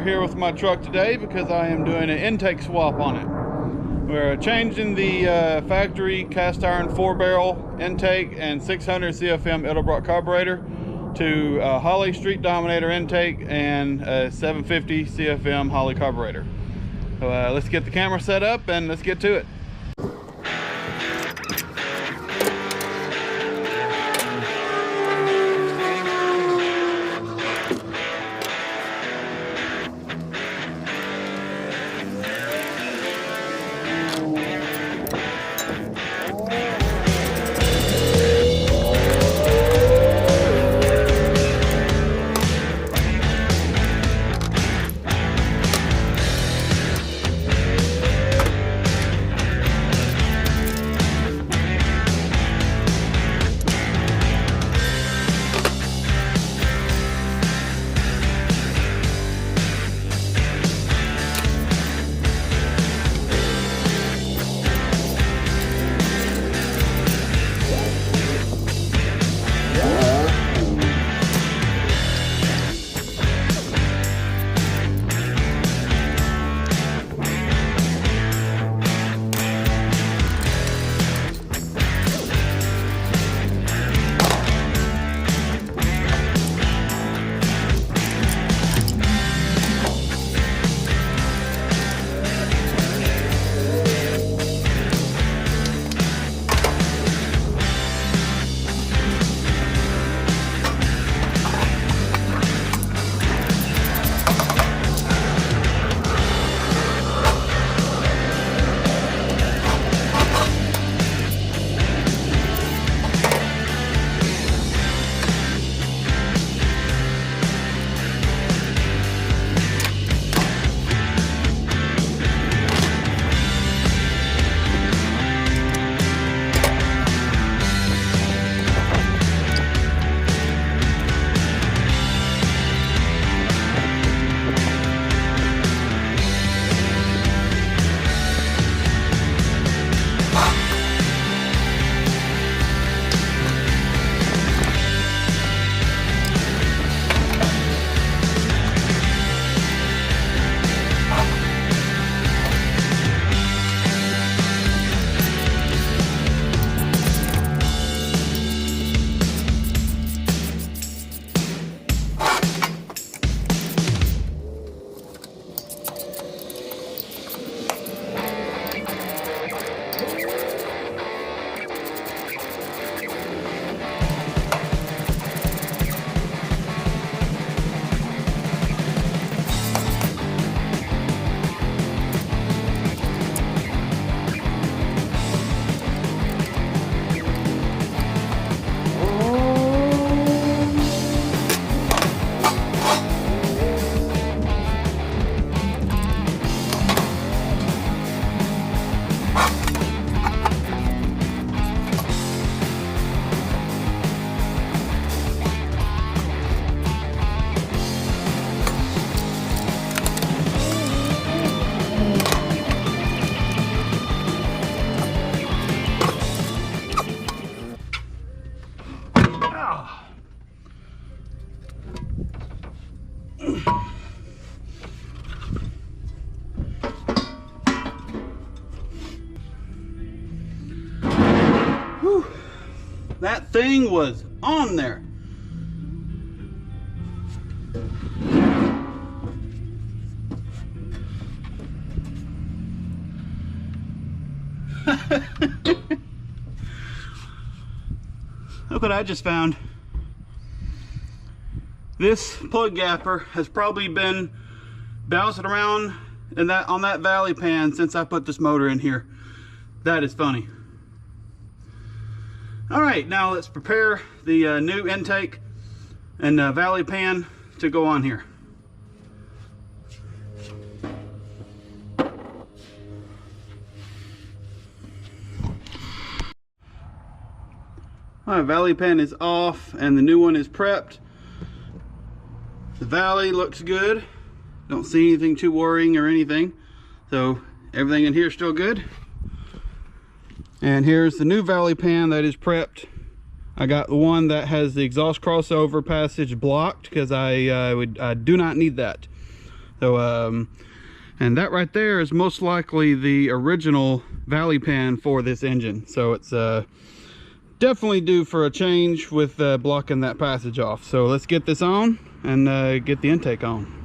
here with my truck today because I am doing an intake swap on it. We're changing the factory cast iron 4-barrel intake and 600 CFM Edelbrock carburetor to Holley Street Dominator intake and 750 CFM Holley carburetor. So let's get the camera set up and let's get to it. Whew. That thing was on there. Look what I just found. This plug gapper has probably been bouncing around in on that valley pan since I put this motor in here. That is funny. All right, now let's prepare the new intake and valley pan to go on here. All right, valley pan is off and the new one is prepped. The valley looks good. Don't see anything too worrying or anything. So everything in here is still good. And here's the new valley pan that is prepped. I got the one that has the exhaust crossover passage blocked because I do not need that. So and that right there is most likely the original valley pan for this engine. So it's definitely due for a change with blocking that passage off. So let's get this on and get the intake on.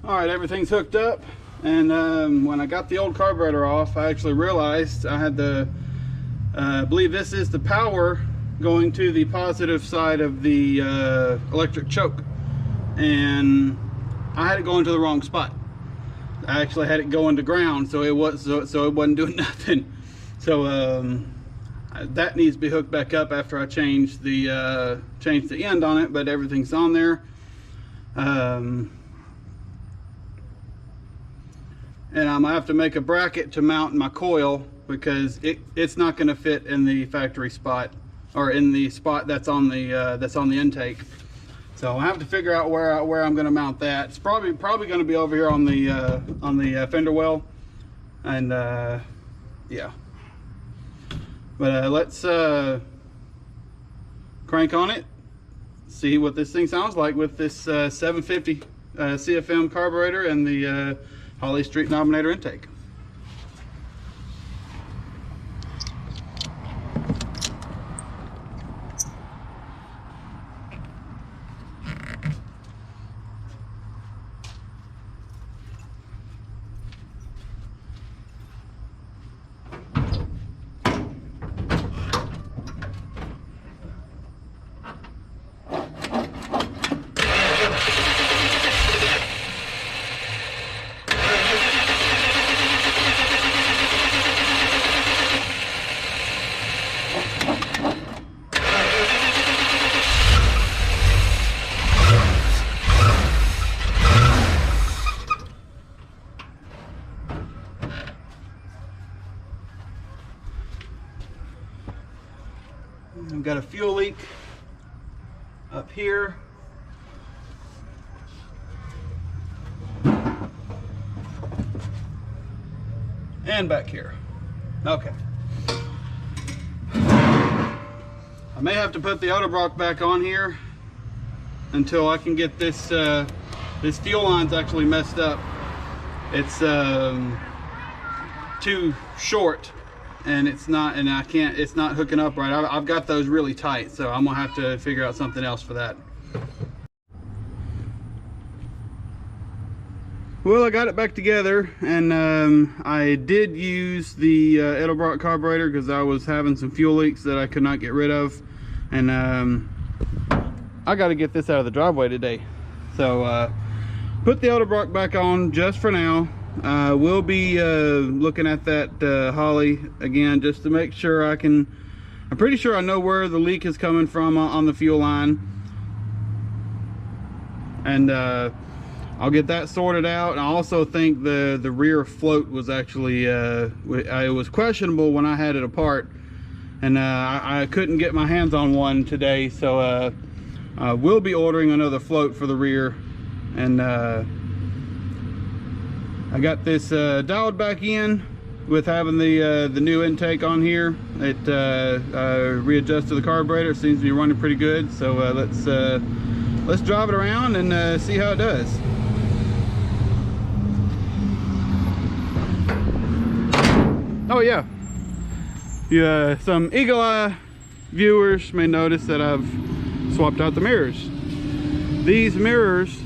Alright, everything's hooked up, and when I got the old carburetor off, I actually realized I had the, I believe this is the power going to the positive side of the electric choke, and I had it going to the wrong spot. I actually had it going to ground, so it wasn't doing nothing. So that needs to be hooked back up after I change the end on it, but everything's on there. And I'm gonna have to make a bracket to mount my coil because it's not going to fit in the factory spot, or in the spot that's on the intake. So I have to figure out where I'm going to mount that. It's probably going to be over here on the fender well, and yeah. But let's crank on it, see what this thing sounds like with this 750 CFM carburetor and the Holley Street Dominator intake. I've got a fuel leak up here. And back here. Okay. I may have to put the Autobrock back on here until I can get this this fuel line's actually messed up. It's too short, and it's not hooking up right. I've got those really tight, so I'm gonna have to figure out something else for that. Well, I got it back together, and I did use the Edelbrock carburetor because I was having some fuel leaks that I could not get rid of, and I got to get this out of the driveway today. So put the Edelbrock back on just for now. We'll be looking at that Holley again just to make sure I'm pretty sure I know where the leak is coming from on the fuel line, and I'll get that sorted out. And I also think the rear float was actually it was questionable when I had it apart, and I couldn't get my hands on one today, so we'll be ordering another float for the rear. And I got this dialed back in with having the new intake on here. It readjusted the carburetor. Seems to be running pretty good, so let's drive it around and see how it does. Oh yeah, some eagle eye viewers may notice that I've swapped out the mirrors. These mirrors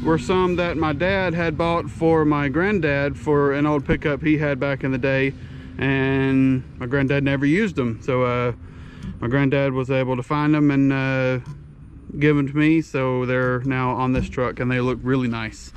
were some that my dad had bought for my granddad for an old pickup he had back in the day, and my granddad never used them, so my granddad was able to find them and give them to me, so they're now on this truck and they look really nice.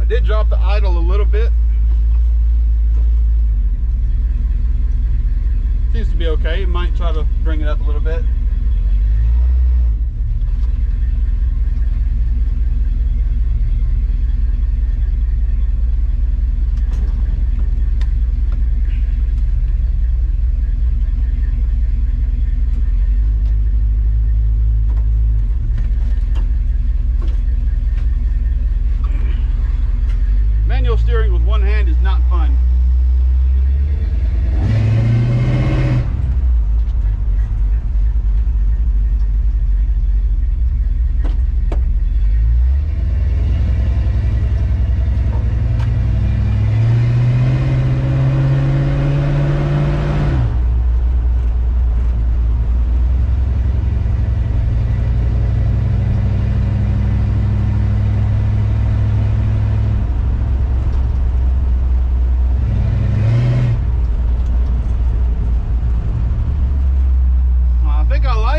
Did drop the idle a little bit. Seems to be okay. Might try to bring it up a little bit. Manual steering with one hand is not fun.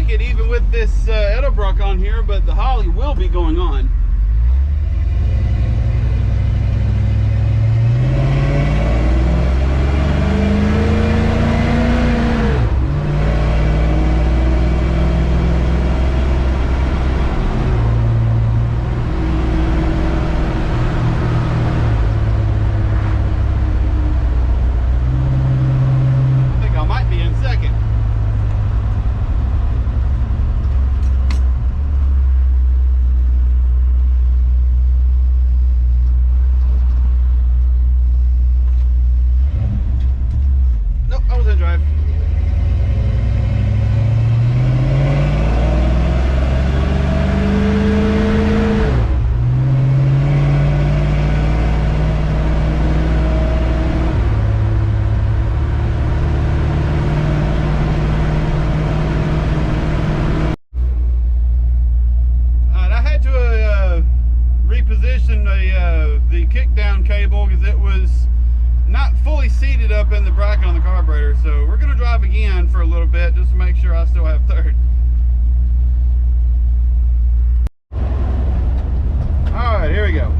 It even with this Edelbrock on here, but the Holley will be going on. I think I might be in second. Drive. I had to reposition the kickdown cable because it was not fully seated up in the bracket on the carburetor, so we're going to drive again for a little bit just to make sure I still have third. Alright, here we go.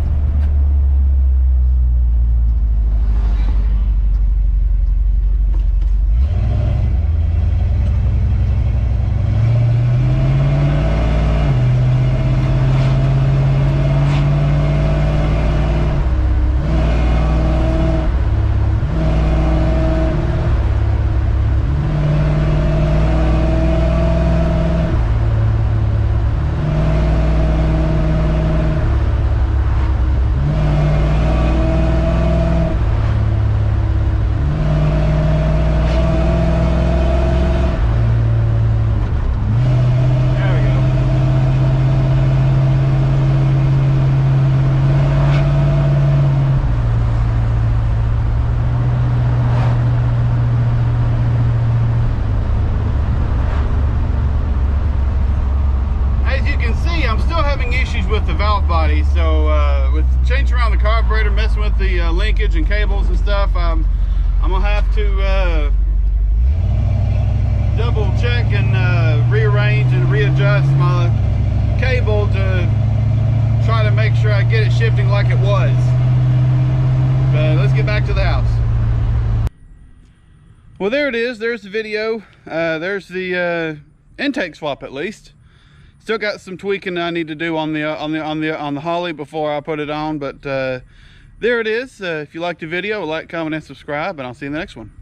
with the valve body. So with changing around the carburetor, messing with the linkage and cables and stuff, I'm gonna have to double check and rearrange and readjust my cable to try to make sure I get it shifting like it was. But let's get back to the house. Well, there it is. There's the video. There's the intake swap, at least. Still got some tweaking I need to do on the Holley before I put it on, but there it is. If you liked the video, like, comment, and subscribe, and I'll see you in the next one.